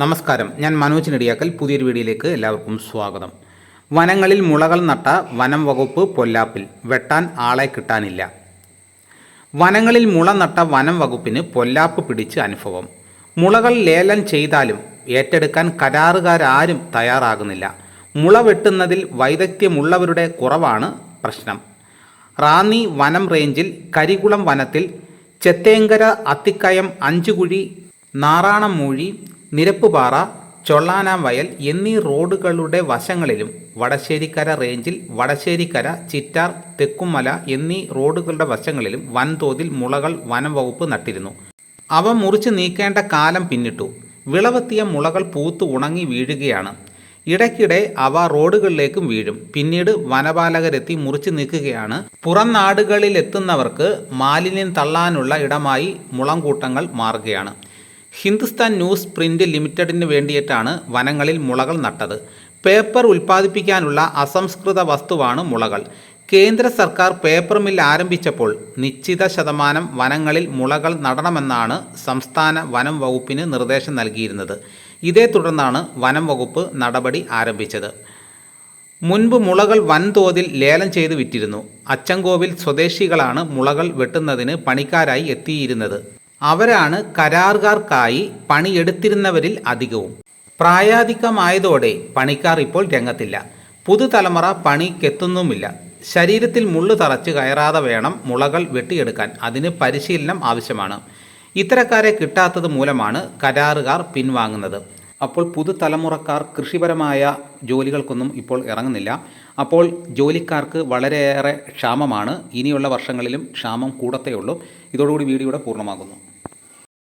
നമസ്കാരം, ഞാൻ മനോജ് നെടിയാക്കൽ. പുതിയൊരു വീഡിയോയിലേക്ക് എല്ലാവർക്കും സ്വാഗതം. വനങ്ങളിൽ മുളകൾ നട്ട വനം വകുപ്പ് പൊല്ലാപ്പിൽ, വെട്ടാൻ ആളെ കിട്ടാനില്ല. വനങ്ങളിൽ മുള നട്ട വനം വകുപ്പിന് പൊല്ലാപ്പ് പിടിച്ച് അനുഭവം. മുളകൾ ലേലം ചെയ്താലും ഏറ്റെടുക്കാൻ കരാറുകാരും തയ്യാറാകുന്നില്ല. മുള വെട്ടുന്നതിൽ വൈദഗ്ധ്യമുള്ളവരുടെ കുറവാണ് പ്രശ്നം. റാന്നി വനം റേഞ്ചിൽ കരികുളം വനത്തിൽ ചെത്തേങ്കര, അത്തിക്കയം, അഞ്ചുകുഴി, നാറാണമൂഴി, നിരപ്പുപാറ, ചൊള്ളാനാംവയൽ എന്നീ റോഡുകളുടെ വശങ്ങളിലും വടശ്ശേരിക്കര റേഞ്ചിൽ വടശ്ശേരിക്കര, ചിറ്റാർ, തെക്കുംമല എന്നീ റോഡുകളുടെ വശങ്ങളിലും വൻതോതിൽ മുളകൾ വനം വകുപ്പ് നട്ടിരുന്നു. അവ മുറിച്ച് നീക്കേണ്ട കാലം പിന്നിട്ടു. വിളവെത്തിയ മുളകൾ പൂത്ത് ഉണങ്ങി വീഴുകയാണ്. ഇടയ്ക്കിടെ അവ റോഡുകളിലേക്കും വീഴും. പിന്നീട് വനപാലകരെത്തി മുറിച്ചു നീക്കുകയാണ്. പുറം നാടുകളിലെത്തുന്നവർക്ക് മാലിന്യം തള്ളാനുള്ള ഇടമായി മുളംകൂട്ടങ്ങൾ മാറുകയാണ്. ഹിന്ദുസ്ഥാൻ ന്യൂസ് പ്രിന്റ് ലിമിറ്റഡിന് വേണ്ടിയിട്ടാണ് വനങ്ങളിൽ മുളകൾ നട്ടത്. പേപ്പർ ഉൽപ്പാദിപ്പിക്കാനുള്ള അസംസ്കൃത വസ്തുവാണ് മുളകൾ. കേന്ദ്ര സർക്കാർ പേപ്പർ മില്ല് ആരംഭിച്ചപ്പോൾ നിശ്ചിത ശതമാനം വനങ്ങളിൽ മുളകൾ നടണമെന്നാണ് സംസ്ഥാന വനം വകുപ്പിന് നിർദ്ദേശം നൽകിയിരുന്നത്. ഇതേ തുടർന്നാണ് വനം വകുപ്പ് നടപടി ആരംഭിച്ചത്. മുൻപ് മുളകൾ വൻതോതിൽ ലേലം ചെയ്ത് വിറ്റിരുന്നു. അച്ചൻകോവിൽ സ്വദേശികളാണ് മുളകൾ വെട്ടുന്നതിന് പണിക്കാരായി എത്തിയിരുന്നത്. അവരാണ് കരാറുകാർക്കായി പണിയെടുത്തിരുന്നവരിൽ അധികവും. പ്രായാധിക്യമായതോടെ പണിക്കാർ ഇപ്പോൾ രംഗത്തില്ല. പുതുതലമുറ പണിക്കെത്തുന്നുമില്ല. ശരീരത്തിൽ മുള്ളു തറച്ച് കയറാതെ വേണം മുളകൾ വെട്ടിയെടുക്കാൻ. അതിന് പരിശീലനം ആവശ്യമാണ്. ഇത്തരക്കാരെ കിട്ടാത്തത് മൂലമാണ് കരാറുകാർ പിൻവാങ്ങുന്നത്. അപ്പോൾ പുതുതലമുറക്കാർ കൃഷിപരമായ ജോലികൾക്കൊന്നും ഇപ്പോൾ ഇറങ്ങുന്നില്ല. അപ്പോൾ ജോലിക്കാർക്ക് വളരെയേറെ ക്ഷാമമാണ്. ഇനിയുള്ള വർഷങ്ങളിലും ക്ഷാമം കൂടത്തേയുള്ളൂ. ഇതോടുകൂടി വീഡിയോയുടെ പൂർണ്ണമാകുന്നു.